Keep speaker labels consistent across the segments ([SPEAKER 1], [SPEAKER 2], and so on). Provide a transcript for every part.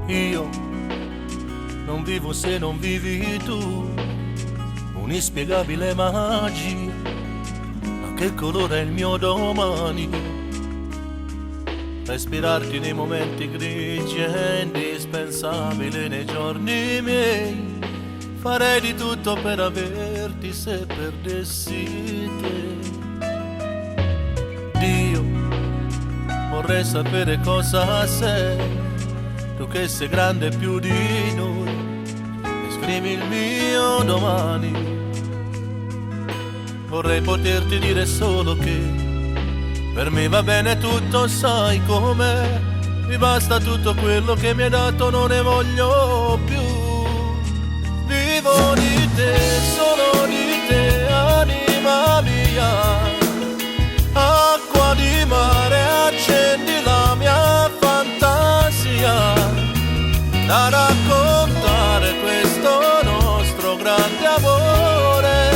[SPEAKER 1] Io non vivo se non vivi tu, un'inspiegabile magia, ma che colore è il mio domani? Respirarti nei momenti grigi è indispensabile nei giorni miei, farei di tutto per averti se perdessi te. Dio, vorrei sapere cosa sei, tu che sei grande più di noi, e scrivi il mio domani. Vorrei poterti dire solo che per me va bene tutto, sai com'è, mi basta tutto quello che mi hai dato, non ne voglio più. Vivo di te, solo di te, anima mia, acqua di mare, accendi la mia fantasia, da raccontare questo nostro grande amore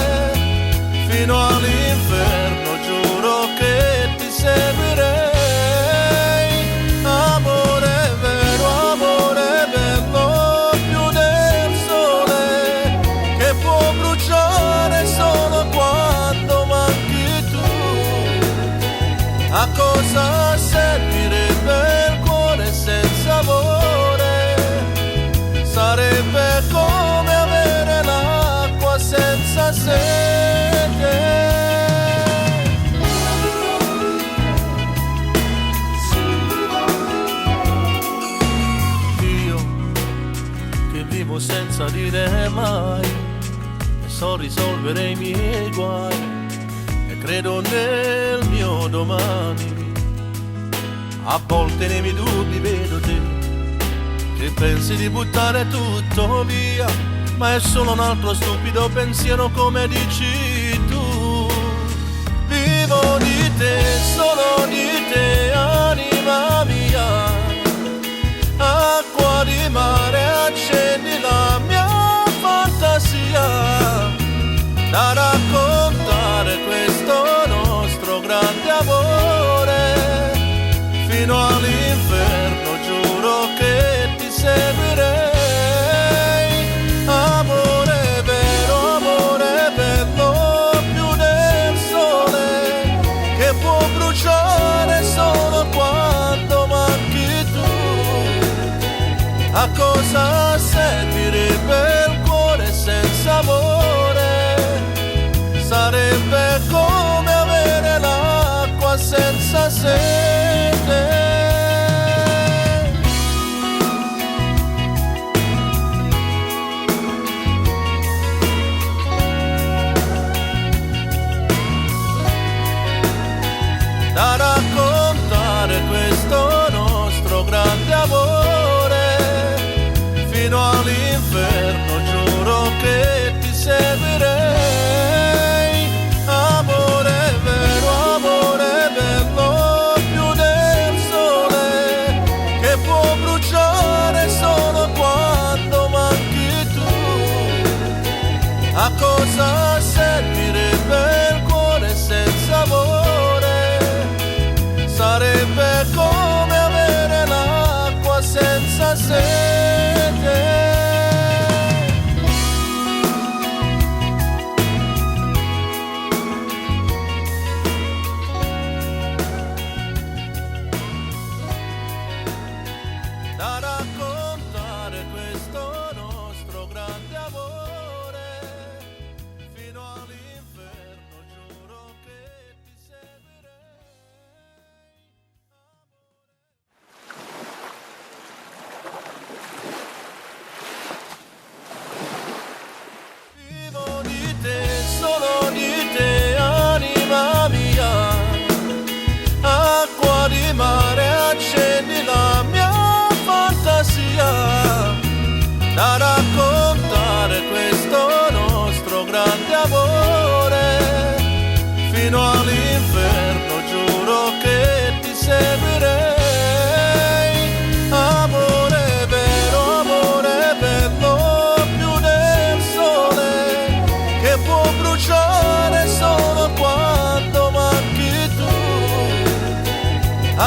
[SPEAKER 1] fino all'inferno, giuro che ti seguirei. Amore vero, amore bello, più del sole che può bruciare solo quando manchi tu. A cosa servirebbe il cuore senza amore? Sarebbe come avere l'acqua senza sete. Io che vivo senza dire mai, e so risolvere i miei guai, e credo nel mio domani. A volte nei miei dubbi vedo te che pensi di buttare tutto via, ma è solo un altro stupido pensiero come dici tu. Vivo di te, solo di te, anima mia, acqua di mare, accendi la mia fantasia, da raccontare questo nostro grande amore fino all'inferno, giuro che ti seguirei. Amore vero, amore bello, più del sole che può bruciare solo quando manchi tu. A cosa servirebbe il cuore senza amore? Sarebbe come avere l'acqua senza sete. Da raccontare questo nostro grande amore fino all'inferno, giuro che ti seguirei. Amore vero, amore bello, più del sole che può bruciare solo quando manchi tu. A cosa servirebbe il cuore senza amore? Sarebbe come avere l'acqua senza sete.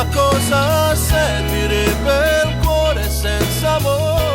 [SPEAKER 1] A cosa servirebbe il cuore senza amore?